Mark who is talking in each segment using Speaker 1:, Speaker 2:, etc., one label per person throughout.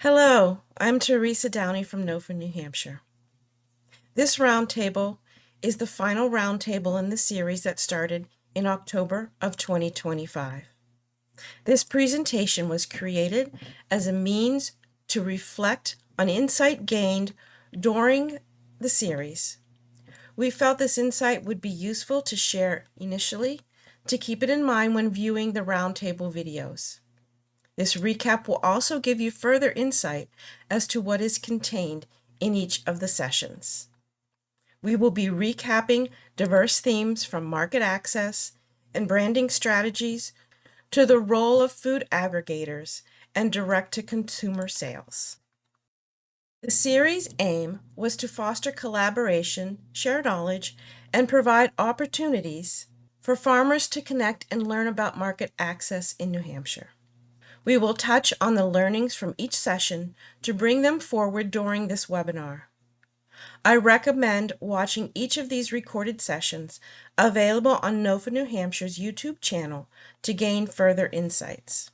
Speaker 1: Hello, I'm Teresa Downey from Norfolk, New Hampshire. This roundtable is the final roundtable in the series that started in October of 2025. This presentation was created as a means to reflect on insight gained during the series. We felt this insight would be useful to share initially to keep it in mind when viewing the roundtable videos. This recap will also give you further insight as to what is contained in each of the sessions. We will be recapping diverse themes from market access and branding strategies to the role of food aggregators and direct-to-consumer sales. The series' aim was to foster collaboration, share knowledge, and provide opportunities for farmers to connect and learn about market access in New Hampshire. We will touch on the learnings from each session to bring them forward during this webinar. I recommend watching each of these recorded sessions available on NOFA New Hampshire's YouTube channel to gain further insights.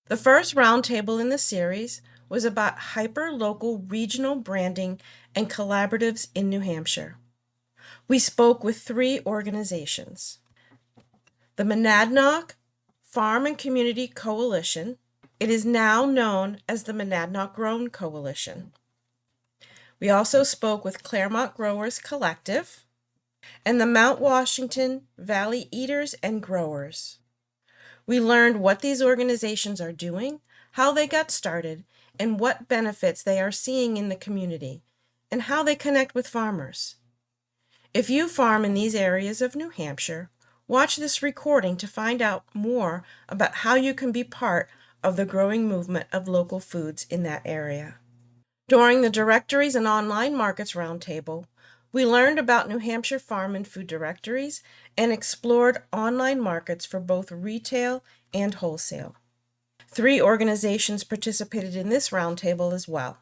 Speaker 1: The first roundtable in the series was about hyper-local regional branding and collaboratives in New Hampshire. We spoke with 3 organizations: the Monadnock Farm and Community Coalition. It is now known as the Monadnock Grown Coalition. We also spoke with Claremont Growers Collective and the Mount Washington Valley Eaters and Growers. We learned what these organizations are doing, how they got started, and what benefits they are seeing in the community, and how they connect with farmers. If you farm in these areas of New Hampshire, watch this recording to find out more about how you can be part of the growing movement of local foods in that area. During the Directories and Online Markets Roundtable, we learned about New Hampshire farm and food directories and explored online markets for both retail and wholesale. 3 organizations participated in this roundtable as well.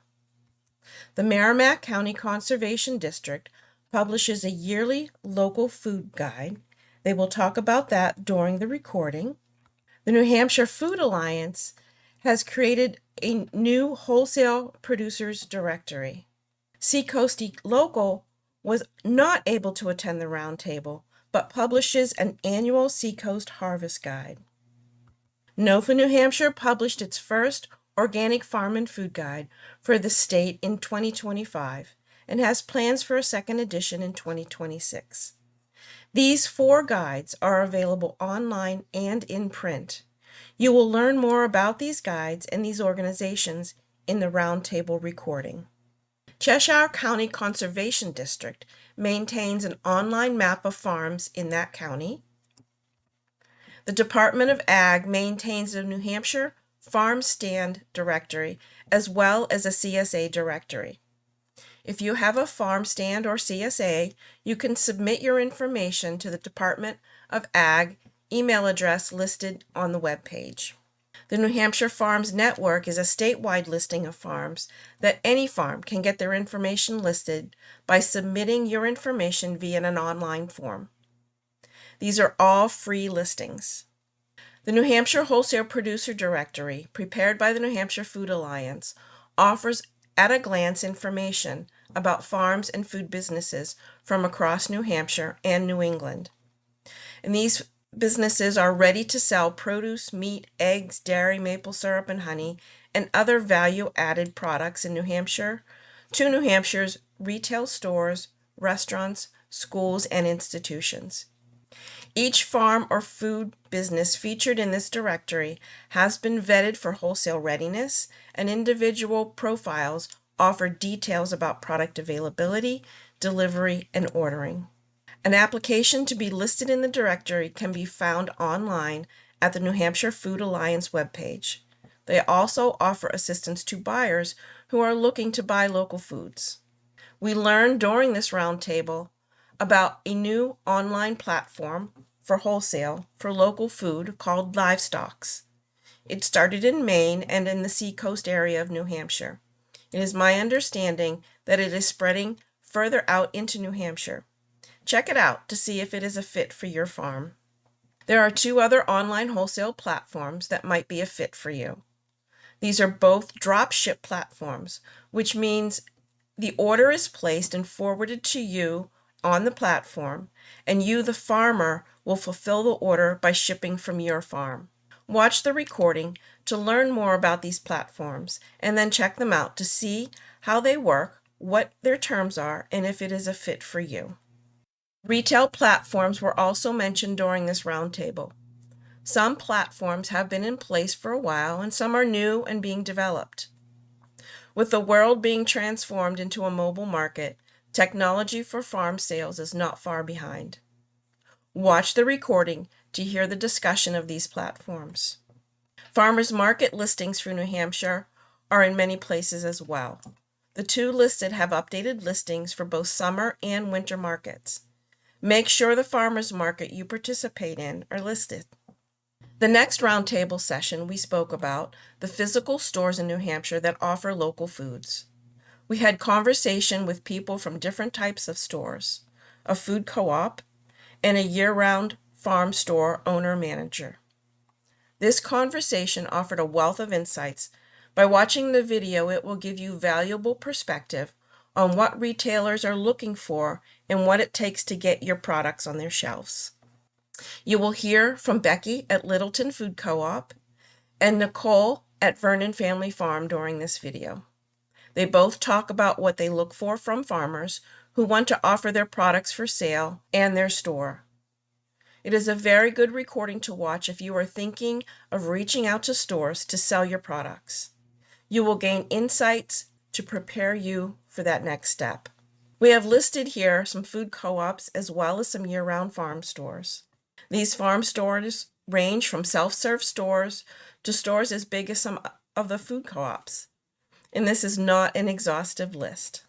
Speaker 1: The Merrimack County Conservation District publishes a yearly local food guide. They will talk about that during the recording. The New Hampshire Food Alliance has created a new wholesale producers directory. Seacoast Local was not able to attend the roundtable, but publishes an annual Seacoast Harvest Guide. NOFA New Hampshire published its first organic farm and food guide for the state in 2025 and has plans for a second edition in 2026. These 4 guides are available online and in print. You will learn more about these guides and these organizations in the roundtable recording. Cheshire County Conservation District maintains an online map of farms in that county. The Department of Ag maintains a New Hampshire Farm Stand Directory as well as a CSA directory. If you have a farm stand or CSA, you can submit your information to the Department of Ag email address listed on the web page. The New Hampshire Farms Network is a statewide listing of farms that any farm can get their information listed by submitting your information via an online form. These are all free listings. The New Hampshire Wholesale Producer Directory, prepared by the New Hampshire Food Alliance, offers at-a-glance information about farms and food businesses from across New Hampshire and New England. And these businesses are ready to sell produce, meat, eggs, dairy, maple syrup, and honey, and other value-added products in New Hampshire to New Hampshire's retail stores, restaurants, schools, and institutions. Each farm or food business featured in this directory has been vetted for wholesale readiness, and individual profiles offer details about product availability, delivery, and ordering. An application to be listed in the directory can be found online at the New Hampshire Food Alliance webpage. They also offer assistance to buyers who are looking to buy local foods. We learned during this roundtable about a new online platform for wholesale for local food called Livestocks. It started in Maine and in the Seacoast area of New Hampshire. It is my understanding that it is spreading further out into New Hampshire. Check it out to see if it is a fit for your farm. There are 2 other online wholesale platforms that might be a fit for you. These are both drop ship platforms, which means the order is placed and forwarded to you on the platform, and you, the farmer, will fulfill the order by shipping from your farm. Watch the recording to learn more about these platforms, and then check them out to see how they work, what their terms are, and if it is a fit for you. Retail platforms were also mentioned during this roundtable. Some platforms have been in place for a while, and some are new and being developed. With the world being transformed into a mobile market, technology for farm sales is not far behind. Watch the recording to hear the discussion of these platforms. Farmers market listings for New Hampshire are in many places as well. The two listed have updated listings for both summer and winter markets. Make sure the farmers market you participate in are listed. The next roundtable session, we spoke about the physical stores in New Hampshire that offer local foods. We had conversation with people from different types of stores, a food co-op, and a year-round farm store owner-manager. This conversation offered a wealth of insights. By watching the video, it will give you valuable perspective on what retailers are looking for and what it takes to get your products on their shelves. You will hear from Becky at Littleton Food Co-op and Nicole at Vernon Family Farm during this video. They both talk about what they look for from farmers who want to offer their products for sale and their store. It is a very good recording to watch if you are thinking of reaching out to stores to sell your products. You will gain insights to prepare you for that next step. We have listed here some food co-ops as well as some year-round farm stores. These farm stores range from self-serve stores to stores as big as some of the food co-ops. And this is not an exhaustive list.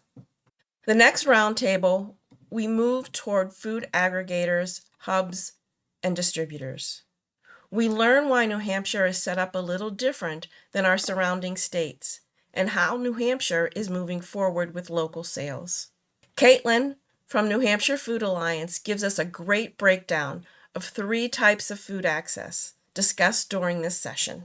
Speaker 1: The next roundtable, we move toward food aggregators, hubs, and distributors. We learn why New Hampshire is set up a little different than our surrounding states and how New Hampshire is moving forward with local sales. Caitlin from New Hampshire Food Alliance gives us a great breakdown of 3 types of food access discussed during this session.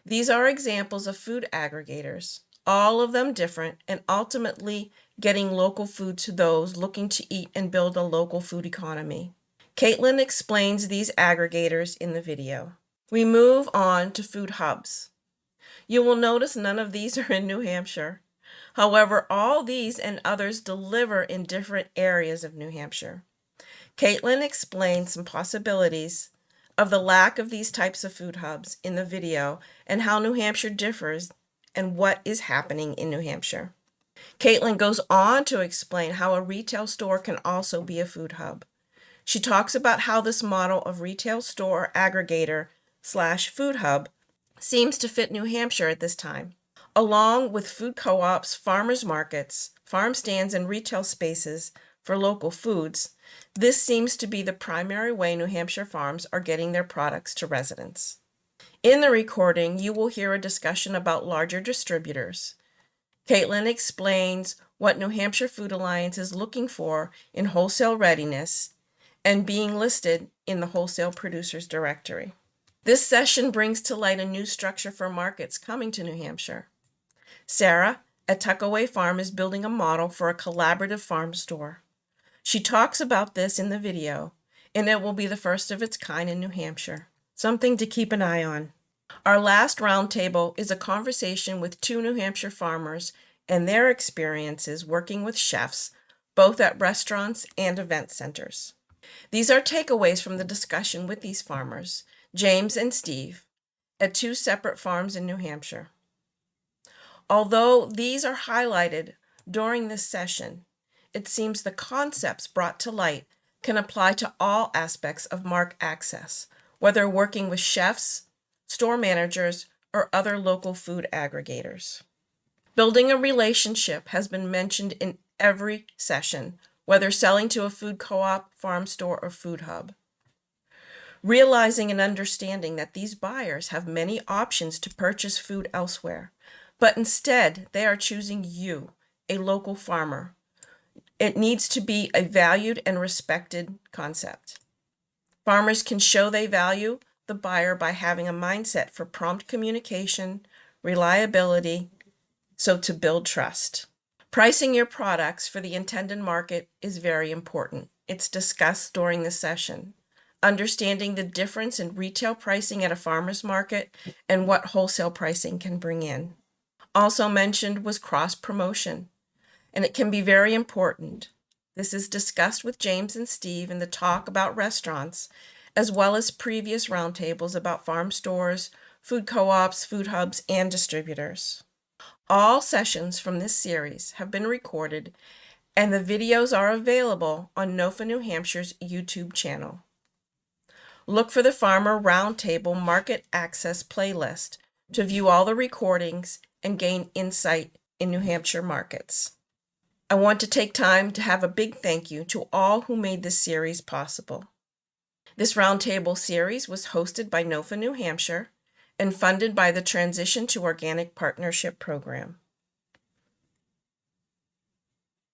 Speaker 1: These are examples of food aggregators, all of them different, and ultimately getting local food to those looking to eat and build a local food economy. Caitlin explains these aggregators in the video. We move on to food hubs. You will notice none of these are in New Hampshire. However, all these and others deliver in different areas of New Hampshire. Caitlin explains some possibilities of the lack of these types of food hubs in the video and how New Hampshire differs and what is happening in New Hampshire. Caitlin goes on to explain how a retail store can also be a food hub. She talks about how this model of retail store aggregator / food hub seems to fit New Hampshire at this time. Along with food co-ops, farmers markets, farm stands, and retail spaces for local foods, this seems to be the primary way New Hampshire farms are getting their products to residents. In the recording, you will hear a discussion about larger distributors. Caitlin explains what New Hampshire Food Alliance is looking for in wholesale readiness and being listed in the Wholesale Producers Directory. This session brings to light a new structure for markets coming to New Hampshire. Sarah at Tuckaway Farm is building a model for a collaborative farm store. She talks about this in the video, and it will be the first of its kind in New Hampshire, something to keep an eye on. Our last roundtable is a conversation with 2 New Hampshire farmers and their experiences working with chefs, both at restaurants and event centers. These are takeaways from the discussion with these farmers, James and Steve, at 2 separate farms in New Hampshire. Although these are highlighted during this session, it seems the concepts brought to light can apply to all aspects of market access, whether working with chefs, store managers, or other local food aggregators. Building a relationship has been mentioned in every session, whether selling to a food co-op, farm store, or food hub. Realizing and understanding that these buyers have many options to purchase food elsewhere, but instead they are choosing you, a local farmer. It needs to be a valued and respected concept. Farmers can show they value the buyer by having a mindset for prompt communication, reliability, so to build trust. Pricing your products for the intended market is very important. It's discussed during the session. Understanding the difference in retail pricing at a farmer's market and what wholesale pricing can bring in. Also mentioned was cross-promotion, and it can be very important. This is discussed with James and Steve in the talk about restaurants, as well as previous roundtables about farm stores, food co-ops, food hubs, and distributors. All sessions from this series have been recorded, and the videos are available on NOFA New Hampshire's YouTube channel. Look for the Farmer Roundtable Market Access playlist to view all the recordings and gain insight in New Hampshire markets. I want to take time to have a big thank you to all who made this series possible. This roundtable series was hosted by NOFA New Hampshire and funded by the Transition to Organic Partnership Program.